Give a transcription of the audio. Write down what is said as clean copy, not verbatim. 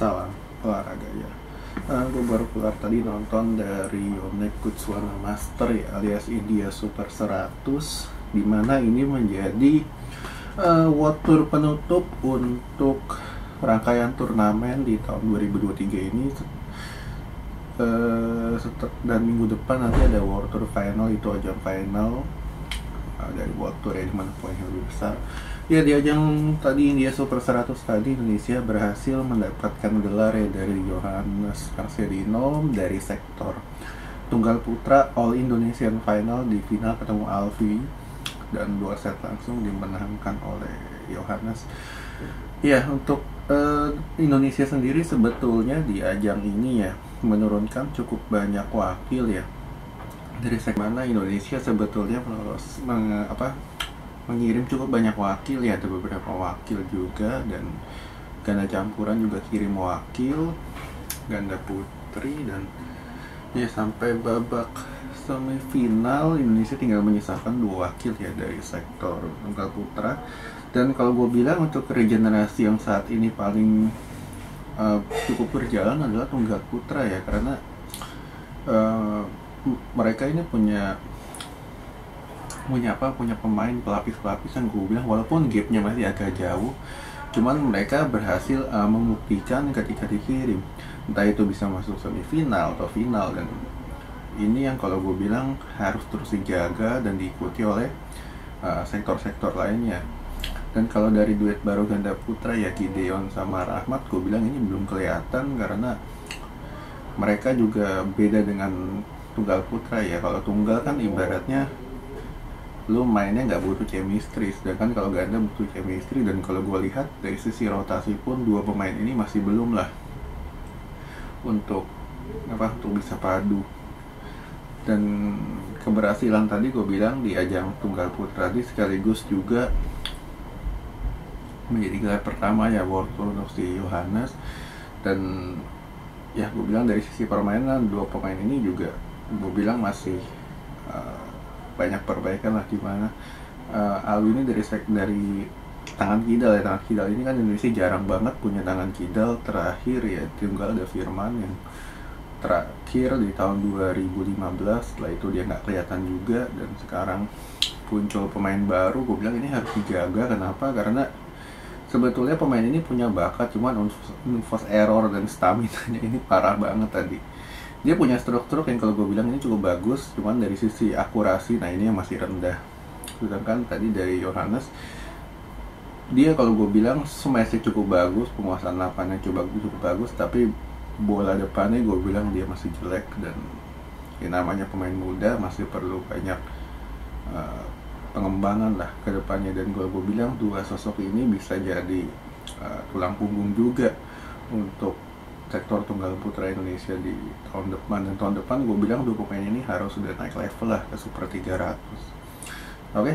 Salam olahraga ya. Gue baru keluar tadi nonton dari Yonex Kutswana Master ya, alias India Super 100, dimana ini menjadi World Tour penutup untuk rangkaian turnamen di tahun 2023 ini. Dan minggu depan nanti ada World Tour Final, itu ajang final dari World Tour ya, dimana poinnya lebih besar. Ya, di ajang tadi India Super 100 tadi Indonesia berhasil mendapatkan gelar ya dari Johannes Marcelino dari sektor tunggal putra All Indonesian Final. Di final ketemu Alfie dan 2 set langsung dimenangkan oleh Johannes. Ya, untuk Indonesia sendiri sebetulnya di ajang ini ya menurunkan cukup banyak wakil ya. Dari segmen Indonesia sebetulnya mengirim cukup banyak wakil ya, ada beberapa wakil juga, dan ganda campuran juga kirim wakil, ganda putri, dan ya sampai babak semifinal Indonesia tinggal menyisakan 2 wakil ya dari sektor tunggal putra. Dan kalau gue bilang untuk regenerasi yang saat ini paling cukup berjalan adalah tunggal putra ya, karena mereka ini punya pemain pelapis-pelapis yang gue bilang walaupun gapnya masih agak jauh, cuman mereka berhasil membuktikan ketika dikirim, entah itu bisa masuk semifinal atau final. Dan ini yang kalau gue bilang harus terus dijaga dan diikuti oleh sektor-sektor lainnya. Dan kalau dari duet baru ganda putra ya, Gideon sama Rahmat, gue bilang ini belum kelihatan karena mereka juga beda dengan tunggal putra ya. Kalau tunggal kan ibaratnya lu mainnya nggak butuh chemistry, sedangkan kalau ganda butuh chemistry. Dan kalau gue lihat dari sisi rotasi pun 2 pemain ini masih belum lah untuk bisa padu. Dan keberhasilan tadi gue bilang di ajang tunggal putra tadi sekaligus juga menjadi gelar pertama ya World Tour untuk si Johannes. Dan ya gue bilang dari sisi permainan 2 pemain ini juga gue bilang masih banyak perbaikan lah, dimana Alwi ini dari tangan kidal ya. Tangan kidal ini kan Indonesia jarang banget punya tangan kidal. Terakhir ya tunggal ada Firman yang terakhir di tahun 2015, setelah itu dia nggak kelihatan juga. Dan sekarang muncul pemain baru, gue bilang ini harus dijaga. Kenapa? Karena sebetulnya pemain ini punya bakat, cuman unforced error dan stamina-nya ini parah banget tadi. Dia punya stroke yang kalau gue bilang ini cukup bagus, cuman dari sisi akurasi, nah ini yang masih rendah. Sedangkan tadi dari Johannes, dia kalau gue bilang smash cukup bagus, penguasaan lapannya cukup bagus, tapi bola depannya gue bilang dia masih jelek. Dan ya namanya pemain muda masih perlu banyak pengembangan lah ke depannya. Dan gue bilang 2 sosok ini bisa jadi tulang punggung juga untuk sektor tunggal putra Indonesia di tahun depan. Dan tahun depan gue bilang 2 pemain ini harus sudah naik level lah ke Super 300. Oke.